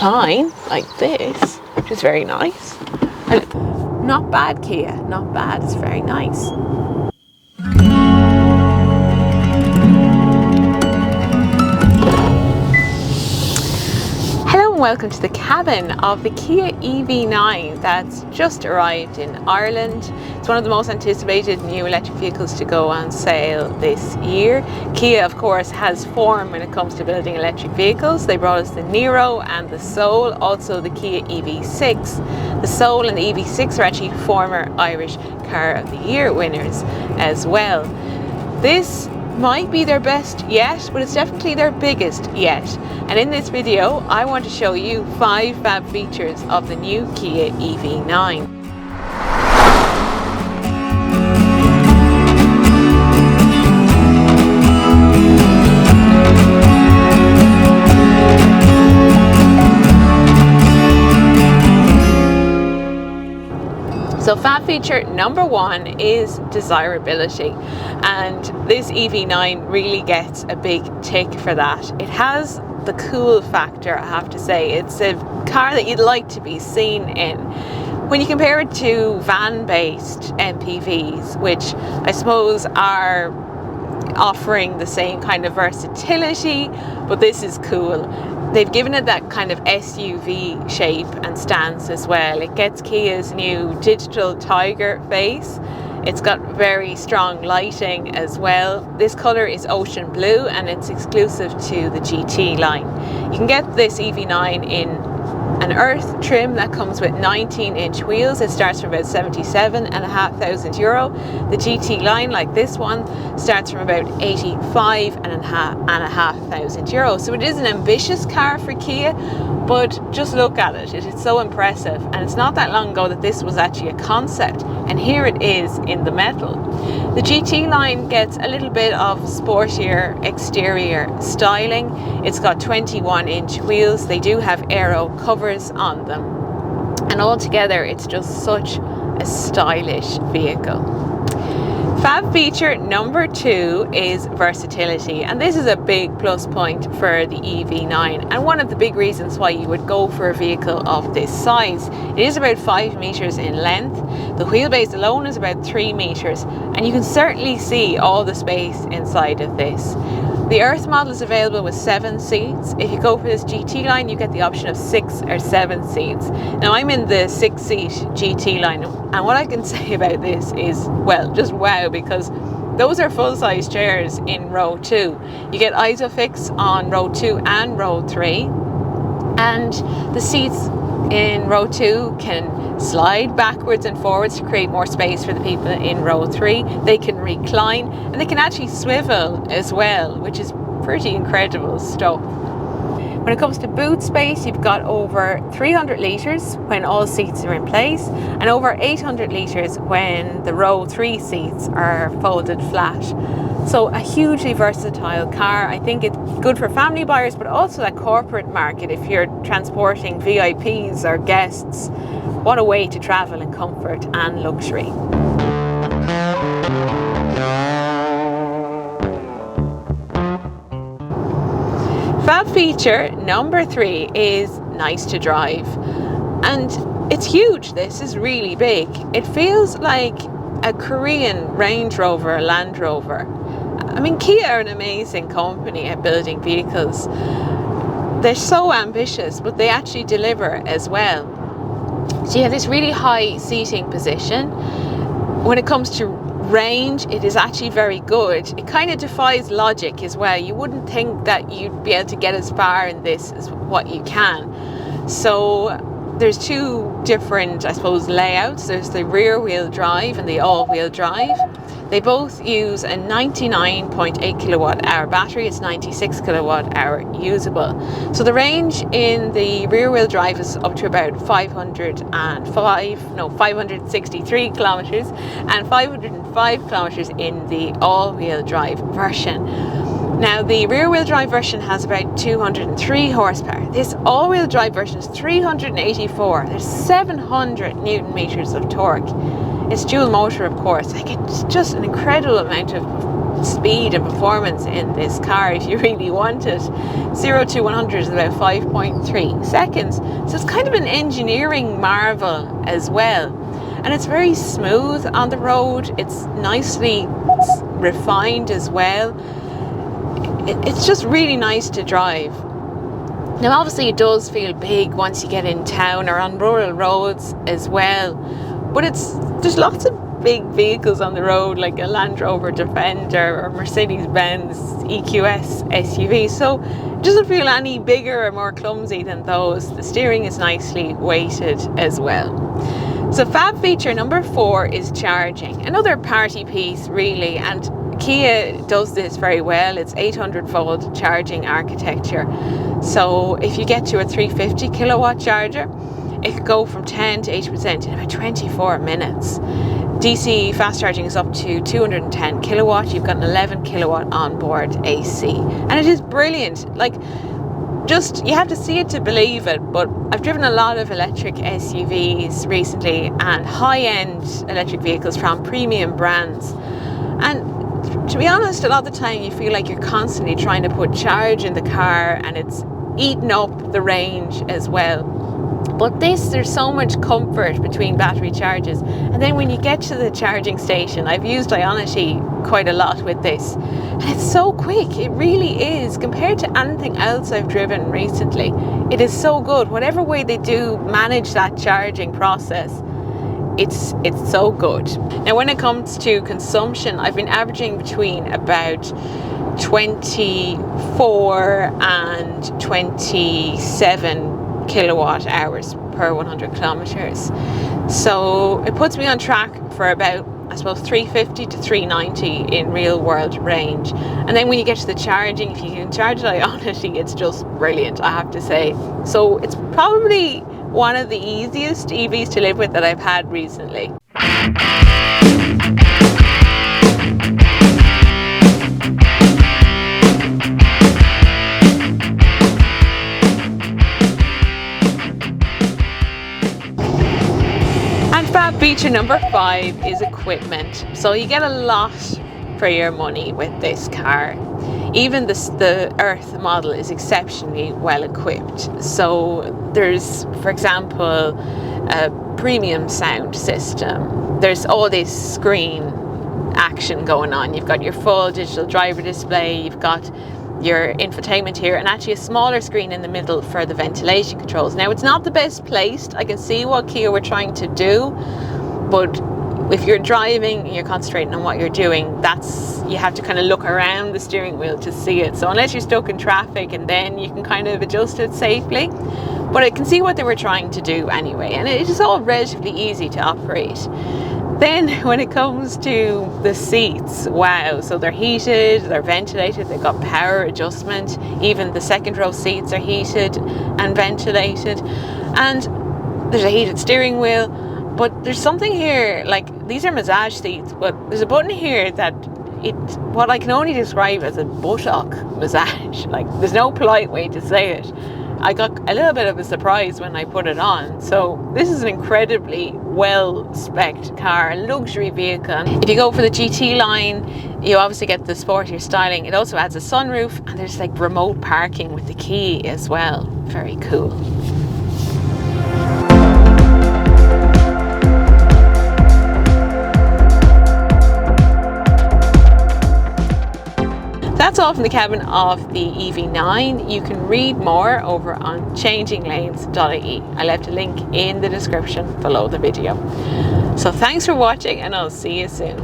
recline like this, which is very nice. And not bad, Kia, not bad. It's very nice. Welcome to the cabin of the Kia EV9 that's just arrived in Ireland. It's one of the most anticipated new electric vehicles to go on sale this year. Kia, of course, has form when it comes to building electric vehicles. They brought us the Niro and the Soul, also the Kia EV6. The Soul and the EV6 are actually former Irish Car of the Year winners as well. This might be their best yet, but it's definitely their biggest yet. And in this video, I want to show you 5 fab features of the new Kia EV9. So fab feature number 1 is desirability, and this EV9 really gets a big tick for that. It has the cool factor, I have to say. It's a car that you'd like to be seen in. When you compare it to van-based MPVs, which I suppose are offering the same kind of versatility, but this is cool. They've given it that kind of SUV shape and stance as well. It gets Kia's new digital tiger face. It's got very strong lighting as well. This colour is ocean blue and it's exclusive to the GT line. You can get this EV9 in an earth trim that comes with 19-inch wheels. It starts from about €77,500. The GT line, like this one, starts from about €85,500. So it is an ambitious car for Kia, but just look at it. It is so impressive, and it's not that long ago that this was actually a concept, and here it is in the metal. The GT line gets a little bit of sportier exterior styling. It's got 21-inch wheels. They do have aero covers on them, and altogether it's just such a stylish vehicle. Fab feature number 2 is versatility, and this is a big plus point for the EV9 and one of the big reasons why you would go for a vehicle of this size. It is about 5 meters in length. The wheelbase alone is about 3 meters, and you can certainly see all the space inside of this. The Earth model is available with 7 seats. If you go for this GT line, you get the option of 6 or 7 seats. Now I'm in the 6-seat GT line, and what I can say about this is, well, just wow, because those are full-size chairs in row 2. You get Isofix on row 2 and row 3, and the seats in row 2 can slide backwards and forwards to create more space for the people in row 3. They can recline, and they can actually swivel as well, which is pretty incredible stuff. When it comes to boot space, you've got over 300 litres when all seats are in place, and over 800 litres when the row 3 seats are folded flat. So a hugely versatile car. I think it's good for family buyers, but also that corporate market if you're transporting VIPs or guests. What a way to travel in comfort and luxury. Fab feature number 3 is nice to drive, and it's huge. This is really big. It feels like a Korean Range Rover, Land Rover. I mean, Kia are an amazing company at building vehicles. They're so ambitious, but they actually deliver as well. So you have this really high seating position. When it comes to range, it is actually very good. It kind of defies logic as well. You wouldn't think that you'd be able to get as far in this as what you can. So there's 2 different, I suppose, layouts. There's the rear wheel drive and the all-wheel drive. They both use a 99.8 kilowatt hour battery. It's 96 kilowatt hour usable. So the range in the rear wheel drive is up to about 563 kilometers and 505 kilometers in the all-wheel drive version. Now the rear wheel drive version has about 203 horsepower. This all-wheel drive version is 384. There's 700 newton meters of torque. It's dual motor, of course. Like, it's just an incredible amount of speed and performance in this car if you really want it. 0 to 100 is about 5.3 seconds. So it's kind of an engineering marvel as well. And it's very smooth on the road. It's nicely refined as well. It's just really nice to drive. Now obviously it does feel big once you get in town or on rural roads as well. But there's lots of big vehicles on the road, like a Land Rover Defender or Mercedes-Benz EQS SUV, so it doesn't feel any bigger or more clumsy than those. The steering is nicely weighted as well. So fab feature number 4 is charging. Another party piece really, and Kia does this very well. It's 800-volt charging architecture. So if you get to a 350 kilowatt charger, it could go from 10 to 80% in about 24 minutes. DC fast charging is up to 210 kilowatt. You've got an 11 kilowatt onboard AC. And it is brilliant. Like, just, you have to see it to believe it, but I've driven a lot of electric SUVs recently and high-end electric vehicles from premium brands. And to be honest, a lot of the time you feel like you're constantly trying to put charge in the car and it's eating up the range as well. But there's so much comfort between battery charges. And then when you get to the charging station, I've used Ionity quite a lot with this, and it's so quick. It really is. Compared to anything else I've driven recently, it is so good. Whatever way they do manage that charging process, it's so good. Now when it comes to consumption, I've been averaging between about 24 and 27 kilowatt hours per 100 kilometers. So it puts me on track for about, I suppose, 350 to 390 in real world range. And then when you get to the charging, if you can charge it Ionity, it's just brilliant, I have to say. So it's probably one of the easiest EVs to live with that I've had recently. Fab feature number 5 is equipment. So you get a lot for your money with this car. Even the Earth model is exceptionally well equipped. So there's, for example, a premium sound system. There's all this screen action going on. You've got your full digital driver display, you've got your infotainment here, and actually a smaller screen in the middle for the ventilation controls. Now it's not the best placed. I can see what Kia were trying to do, but if you're driving and you're concentrating on what you're doing, you have to kind of look around the steering wheel to see it. So unless you're stuck in traffic, and then you can kind of adjust it safely. But I can see what they were trying to do anyway, and it is all relatively easy to operate. Then when it comes to the seats, wow, so they're heated, they're ventilated, they've got power adjustment, even the second row seats are heated and ventilated, and there's a heated steering wheel. But there's something here, like, these are massage seats, but there's a button here that what I can only describe as a buttock massage. Like, there's no polite way to say it. I got a little bit of a surprise when I put it on. So this is an incredibly well-spec'd car, a luxury vehicle. If you go for the GT line, you obviously get the sportier styling. It also adds a sunroof, and there's like remote parking with the key as well. Very cool. That's all from the cabin of the EV9. You can read more over on changinglanes.ie. I left a link in the description below the video. So thanks for watching, and I'll see you soon.